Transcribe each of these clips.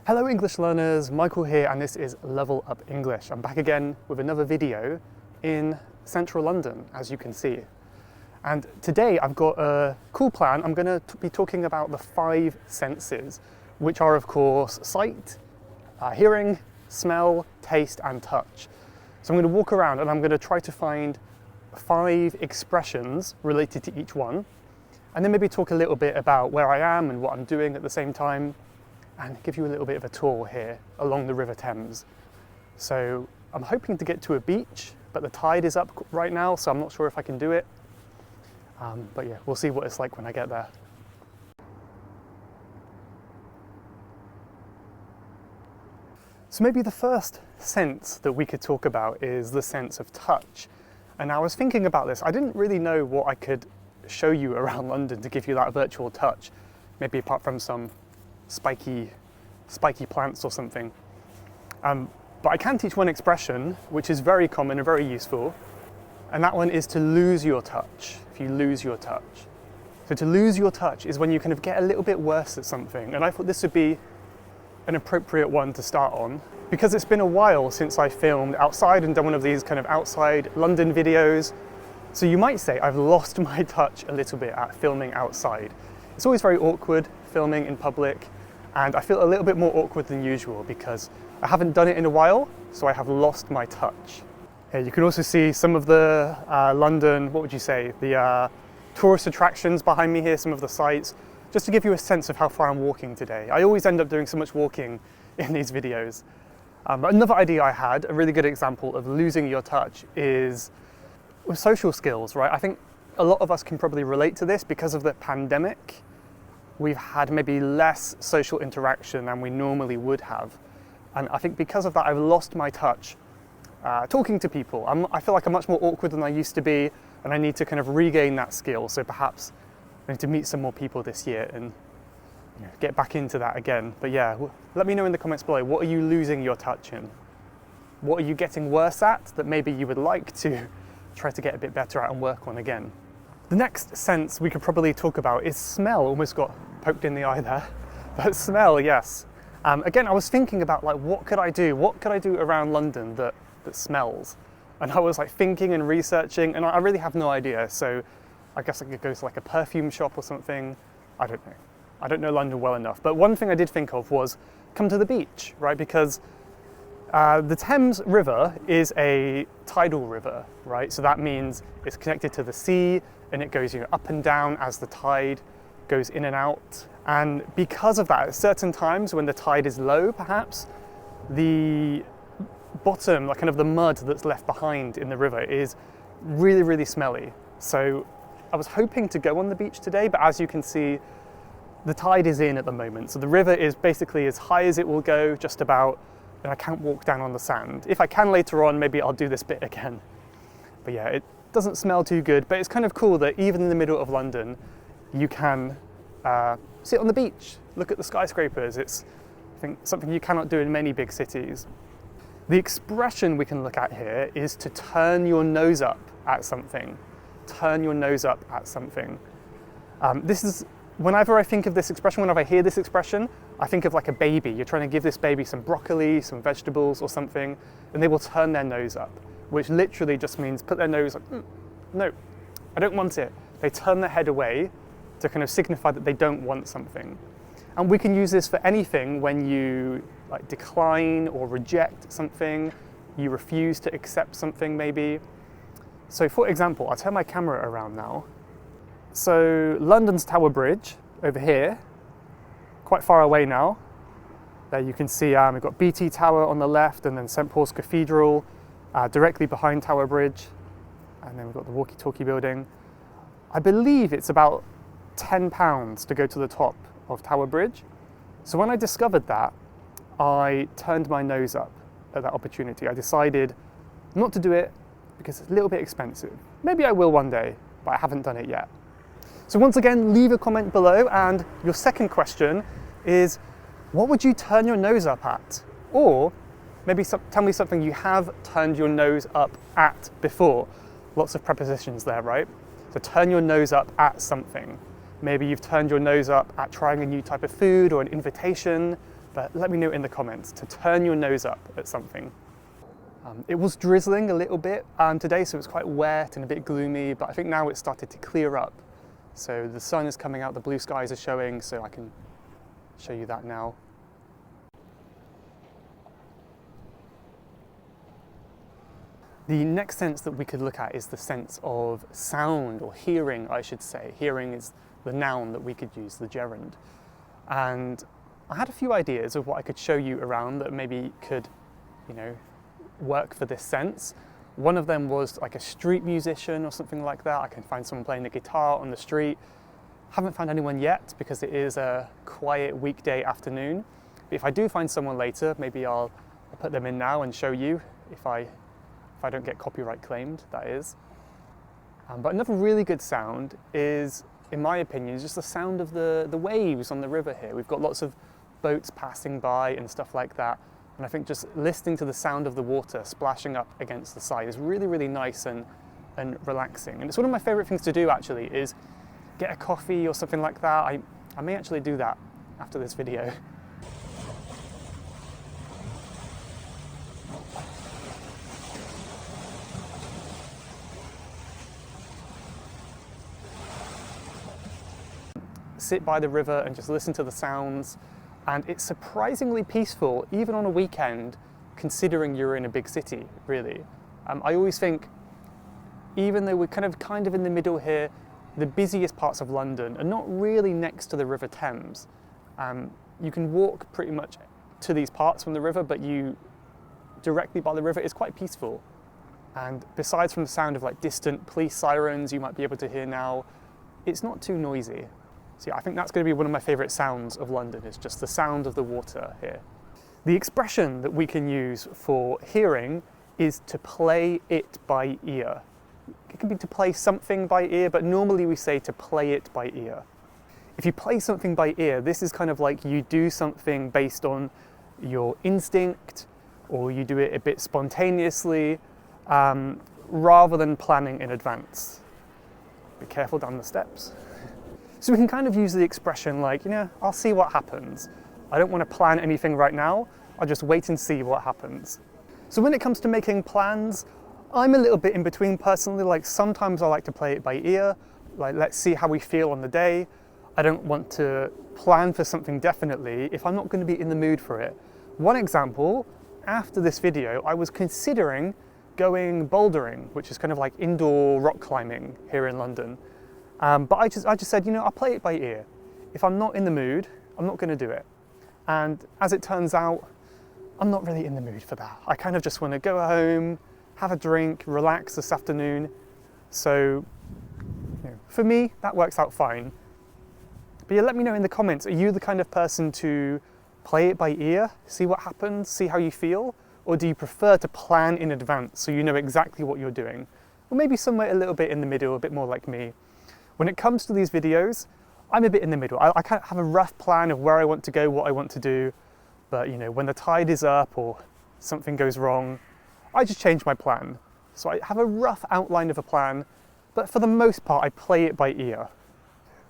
Hello English learners, Michael here, and this is Level Up English. I'm back again with another video in central London, as you can see. And today I've got a cool plan. I'm going to be talking about the 5 senses, which are of course sight, hearing, smell, taste and touch. So I'm going to walk around and I'm going to try to find 5 expressions related to each one, and then maybe talk a little bit about where I am and what I'm doing at the same time, and give you a little bit of a tour here along the River Thames. So I'm hoping to get to a beach, but the tide is up right now, so I'm not sure if I can do it. But yeah, we'll see what it's like when I get there. So maybe the first sense that we could talk about is the sense of touch. And I was thinking about this. I didn't really know what I could show you around London to give you that virtual touch, maybe apart from some spiky plants or something. But I can teach one expression which is very common and very useful, and that one is to lose your touch. If you lose your touch. So to lose your touch is when you kind of get a little bit worse at something, and I thought this would be an appropriate one to start on, because it's been a while since I filmed outside and done one of these kind of outside London videos. So you might say I've lost my touch a little bit at filming outside. It's always very awkward filming in public, and I feel a little bit more awkward than usual because I haven't done it in a while, so I have lost my touch. Here you can also see some of the London, what would you say, the tourist attractions behind me here, some of the sites, just to give you a sense of how far I'm walking today. I always end up doing so much walking in these videos. Another idea I had, a really good example of losing your touch, is with social skills, right? I think a lot of us can probably relate to this because of the pandemic. We've had maybe less social interaction than we normally would have. And I think because of that, I've lost my touch talking to people. I feel like I'm much more awkward than I used to be, and I need to kind of regain that skill. So perhaps I need to meet some more people this year and get back into that again. But yeah, let me know in the comments below, what are you losing your touch in? What are you getting worse at that maybe you would like to try to get a bit better at and work on again? The next sense we could probably talk about is smell. Almost got poked in the eye there, but smell, yes. Again, I was thinking about like, what could I do? What could I do around London that smells? And I was like thinking and researching, and I really have no idea. So I guess I could go to like a perfume shop or something. I don't know. I don't know London well enough. But one thing I did think of was come to the beach, right? Because the Thames River is a tidal river, right? So that means it's connected to the sea, and it goes up and down as the tide goes in and out. And because of that, at certain times when the tide is low, perhaps, the bottom, like kind of the mud that's left behind in the river, is really, really smelly. So I was hoping to go on the beach today, but as you can see, the tide is in at the moment. So the river is basically as high as it will go, just about, and I can't walk down on the sand. If I can later on, maybe I'll do this bit again. But yeah, it doesn't smell too good, but it's kind of cool that even in the middle of London, you can sit on the beach, look at the skyscrapers. It's, I think, something you cannot do in many big cities. The expression we can look at here is to turn your nose up at something. Turn your nose up at something. This is, whenever I think of this expression, whenever I hear this expression, I think of like a baby. You're trying to give this baby some broccoli, some vegetables or something, and they will turn their nose up, which literally just means put their nose like, no, I don't want it. They turn their head away to kind of signify that they don't want something. And we can use this for anything when you like decline or reject something, you refuse to accept something maybe. So for example, I'll turn my camera around now. So London's Tower Bridge over here, quite far away now. There you can see we've got BT Tower on the left, and then St Paul's Cathedral directly behind Tower Bridge. And then we've got the walkie-talkie building. I believe it's about £10 to go to the top of Tower Bridge. So when I discovered that, I turned my nose up at that opportunity. I decided not to do it because it's a little bit expensive. Maybe I will one day, but I haven't done it yet. So once again, leave a comment below, and your second question is, what would you turn your nose up at? Or maybe tell me something you have turned your nose up at before. Lots of prepositions there, right? So turn your nose up at something. Maybe you've turned your nose up at trying a new type of food or an invitation but let me know in the comments to turn your nose up at something. It was drizzling a little bit today, so it was quite wet and a bit gloomy, but I think now it's started to clear up. So the sun is coming out, the blue skies are showing, so I can show you that now. The next sense that we could look at is the sense of sound, or hearing, I should say. Hearing is the noun that we could use, the gerund. And I had a few ideas of what I could show you around that maybe could, work for this sense. One of them was like a street musician or something like that. I can find someone playing the guitar on the street. Haven't found anyone yet because it is a quiet weekday afternoon. But if I do find someone later, maybe I'll put them in now and show you if I don't get copyright claimed, that is. But another really good sound is, in my opinion, is just the sound of the waves on the river here. We've got lots of boats passing by and stuff like that. And I think just listening to the sound of the water splashing up against the side is really, really nice and relaxing. And it's one of my favorite things to do, actually, is get a coffee or something like that. I may actually do that after this video. Sit by the river and just listen to the sounds, and it's surprisingly peaceful even on a weekend, considering you're in a big city, really. I always think, even though we're kind of in the middle here, the busiest parts of London are not really next to the River Thames. You can walk pretty much to these parts from the river, but you directly by the river is quite peaceful. And besides from the sound of like distant police sirens you might be able to hear now, it's not too noisy. So yeah, I think that's going to be one of my favourite sounds of London, is just the sound of the water here. The expression that we can use for hearing is to play it by ear. It can be to play something by ear, but normally we say to play it by ear. If you play something by ear, this is kind of like you do something based on your instinct, or you do it a bit spontaneously, rather than planning in advance. Be careful down the steps. So we can kind of use the expression like, I'll see what happens. I don't want to plan anything right now. I'll just wait and see what happens. So when it comes to making plans, I'm a little bit in between personally. Like sometimes I like to play it by ear, like let's see how we feel on the day. I don't want to plan for something definitely if I'm not going to be in the mood for it. One example, after this video, I was considering going bouldering, which is kind of like indoor rock climbing here in London. But I just said, I'll play it by ear. If I'm not in the mood, I'm not going to do it. And as it turns out, I'm not really in the mood for that. I kind of just want to go home, have a drink, relax this afternoon. So, for me, that works out fine. But yeah, let me know in the comments, are you the kind of person to play it by ear, see what happens, see how you feel? Or do you prefer to plan in advance so you know exactly what you're doing? Or maybe somewhere a little bit in the middle, a bit more like me. When it comes to these videos, I'm a bit in the middle. I kind of have a rough plan of where I want to go, what I want to do, but when the tide is up or something goes wrong, I just change my plan. So I have a rough outline of a plan, but for the most part, I play it by ear.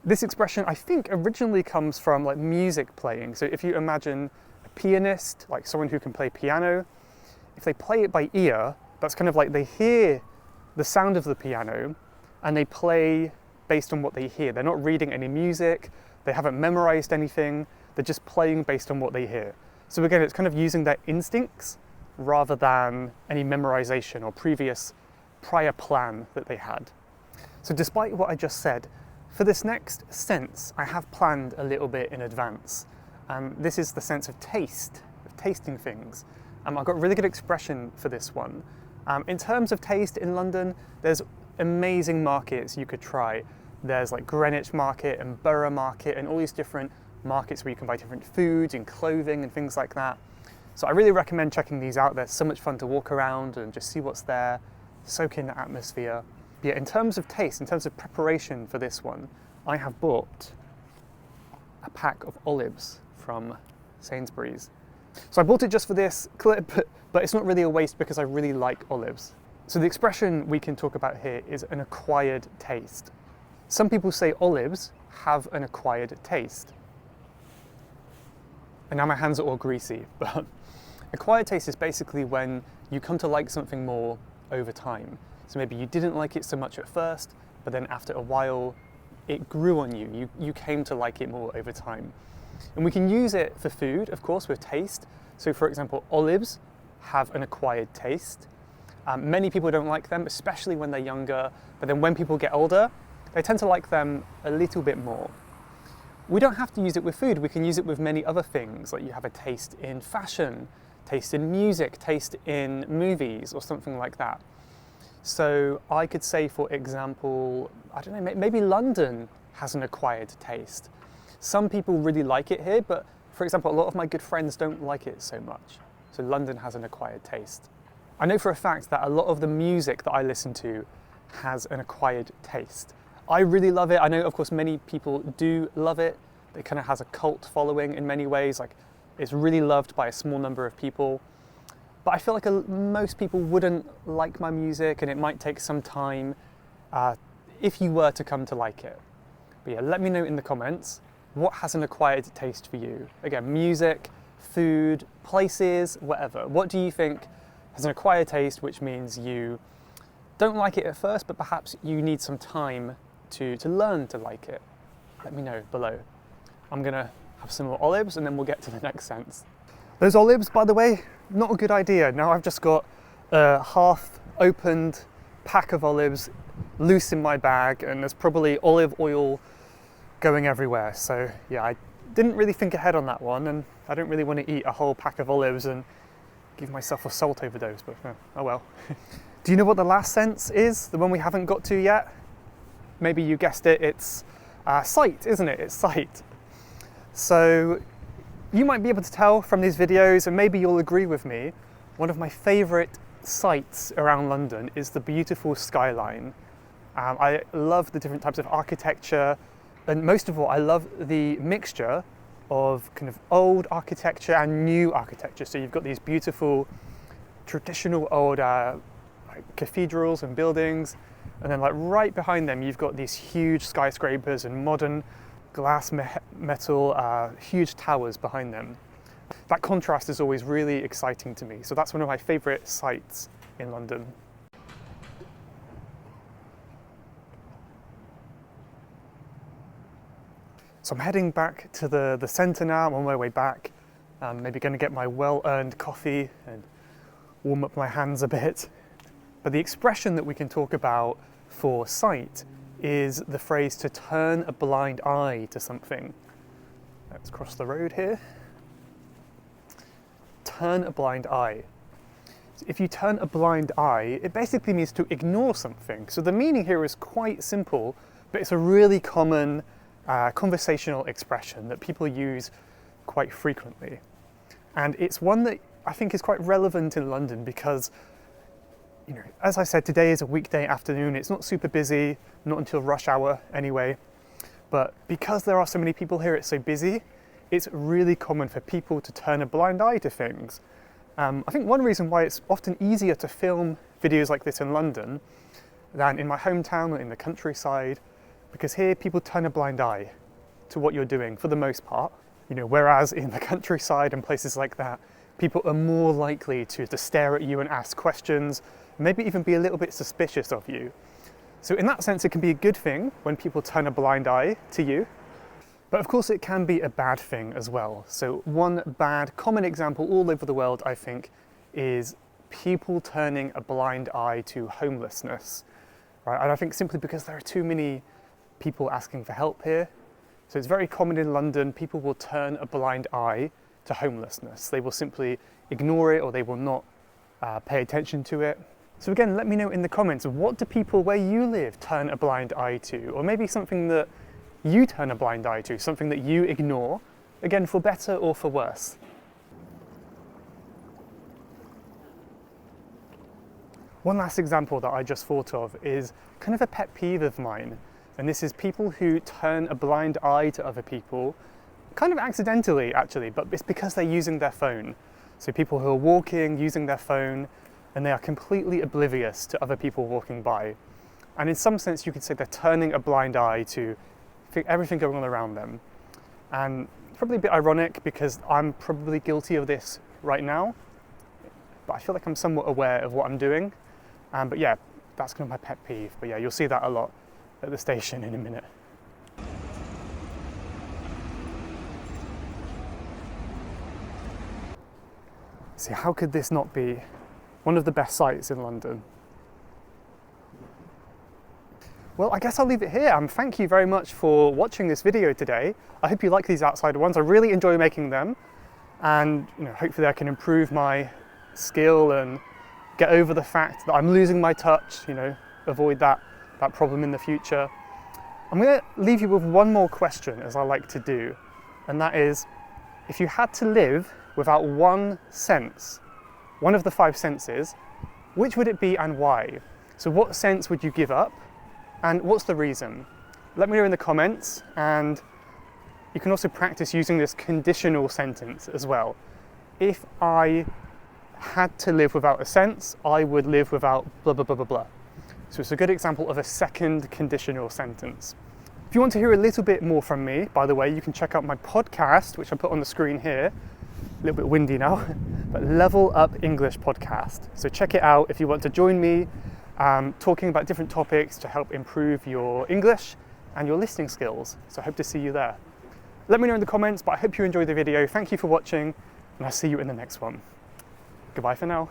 This expression, I think, originally comes from like music playing. So if you imagine a pianist, like someone who can play piano, if they play it by ear, that's kind of like they hear the sound of the piano and they play based on what they hear. They're not reading any music, they haven't memorized anything, they're just playing based on what they hear. So again, it's kind of using their instincts rather than any memorization or prior plan that they had. So despite what I just said, for this next sense, I have planned a little bit in advance. This is the sense of taste, of tasting things. I've got a really good expression for this one. In terms of taste in London, there's amazing markets you could try. There's like Greenwich Market and Borough Market and all these different markets where you can buy different foods and clothing and things like that. So I really recommend checking these out. They're so much fun to walk around and just see what's there, soak in the atmosphere. Yeah, in terms of taste, in terms of preparation for this one, I have bought a pack of olives from Sainsbury's. So I bought it just for this clip, but it's not really a waste because I really like olives. So the expression we can talk about here is an acquired taste. Some people say olives have an acquired taste. And now my hands are all greasy, but acquired taste is basically when you come to like something more over time. So maybe you didn't like it so much at first, but then after a while, it grew on you. You came to like it more over time. And we can use it for food, of course, with taste. So for example, olives have an acquired taste. Many people don't like them, especially when they're younger, but then when people get older, they tend to like them a little bit more. We don't have to use it with food, we can use it with many other things, like you have a taste in fashion, taste in music, taste in movies, or something like that. So I could say, for example, I don't know, maybe London has an acquired taste. Some people really like it here, but for example, a lot of my good friends don't like it so much. So London has an acquired taste. I know for a fact that a lot of the music that I listen to has an acquired taste. I really love it. I know, of course, many people do love it. It kind of has a cult following in many ways. Like, it's really loved by a small number of people. But I feel like most people wouldn't like my music, and it might take some time if you were to come to like it. But yeah, let me know in the comments, what has an acquired taste for you? Again, music, food, places, whatever. What do you think has an acquired taste, which means you don't like it at first, but perhaps you need some time to learn to like it? Let me know below. I'm gonna have some more olives and then we'll get to the next sense. Those olives, by the way, not a good idea. Now I've just got a half opened pack of olives loose in my bag, and there's probably olive oil going everywhere. So yeah, I didn't really think ahead on that one, and I don't really want to eat a whole pack of olives and give myself a salt overdose, but oh well. Do you know what the last sense is? The one we haven't got to yet? Maybe you guessed it, it's sight, isn't it? It's sight. So you might be able to tell from these videos, and maybe you'll agree with me, one of my favourite sights around London is the beautiful skyline. I love the different types of architecture, and most of all, I love the mixture of kind of old architecture and new architecture. So you've got these beautiful traditional old cathedrals and buildings, and then like right behind them you've got these huge skyscrapers and modern glass metal huge towers behind them. That contrast is always really exciting to me, so that's one of my favourite sights in London. So I'm heading back to the centre now. I'm on my way back. Maybe going to get my well-earned coffee and warm up my hands a bit. But the expression that we can talk about for sight is the phrase to turn a blind eye to something. Let's cross the road here. Turn a blind eye. If you turn a blind eye, it basically means to ignore something. So the meaning here is quite simple, but it's a really common conversational expression that people use quite frequently. And it's one that I think is quite relevant in London because, you know, as I said, today is a weekday afternoon. It's not super busy, not until rush hour anyway. But because there are so many people here, it's so busy, it's really common for people to turn a blind eye to things. I think one reason why it's often easier to film videos like this in London than in my hometown or in the countryside, because here people turn a blind eye to what you're doing for the most part. You know, whereas in the countryside and places like that, people are more likely to stare at you and ask questions, maybe even be a little bit suspicious of you. So in that sense, it can be a good thing when people turn a blind eye to you. But of course, it can be a bad thing as well. So one bad, common example all over the world, I think, is people turning a blind eye to homelessness. Right? And I think simply because there are too many people asking for help here. So it's very common in London, people will turn a blind eye to homelessness. They will simply ignore it, or they will not pay attention to it. So again, let me know in the comments, what do people where you live turn a blind eye to? Or maybe something that you turn a blind eye to, something that you ignore, again, for better or for worse. One last example that I just thought of is kind of a pet peeve of mine. And this is people who turn a blind eye to other people, kind of accidentally actually, but it's because they're using their phone. So people who are walking, using their phone, and they are completely oblivious to other people walking by. And in some sense, you could say they're turning a blind eye to everything going on around them. And probably a bit ironic because I'm probably guilty of this right now, but I feel like I'm somewhat aware of what I'm doing. But yeah, that's kind of my pet peeve. But yeah, you'll see that a lot at the station in a minute. See, how could this not be one of the best sights in London? Well, I guess I'll leave it here. Thank you very much for watching this video today. I hope you like these outsider ones. I really enjoy making them, and hopefully I can improve my skill and get over the fact that I'm losing my touch, avoid that problem in the future. I'm going to leave you with one more question, as I like to do, and that is, if you had to live without one sense, one of the 5 senses, which would it be and why? So what sense would you give up? And what's the reason? Let me know in the comments, and you can also practice using this conditional sentence as well. If I had to live without a sense, I would live without blah, blah, blah, blah, blah. So it's a good example of a second conditional sentence. If you want to hear a little bit more from me, by the way, you can check out my podcast, which I put on the screen here. A little bit windy now, but Level Up English podcast. So check it out if you want to join me talking about different topics to help improve your English and your listening skills. So I hope to see you there. Let me know in the comments, but I hope you enjoyed the video. Thank you for watching, and I'll see you in the next one. Goodbye for now.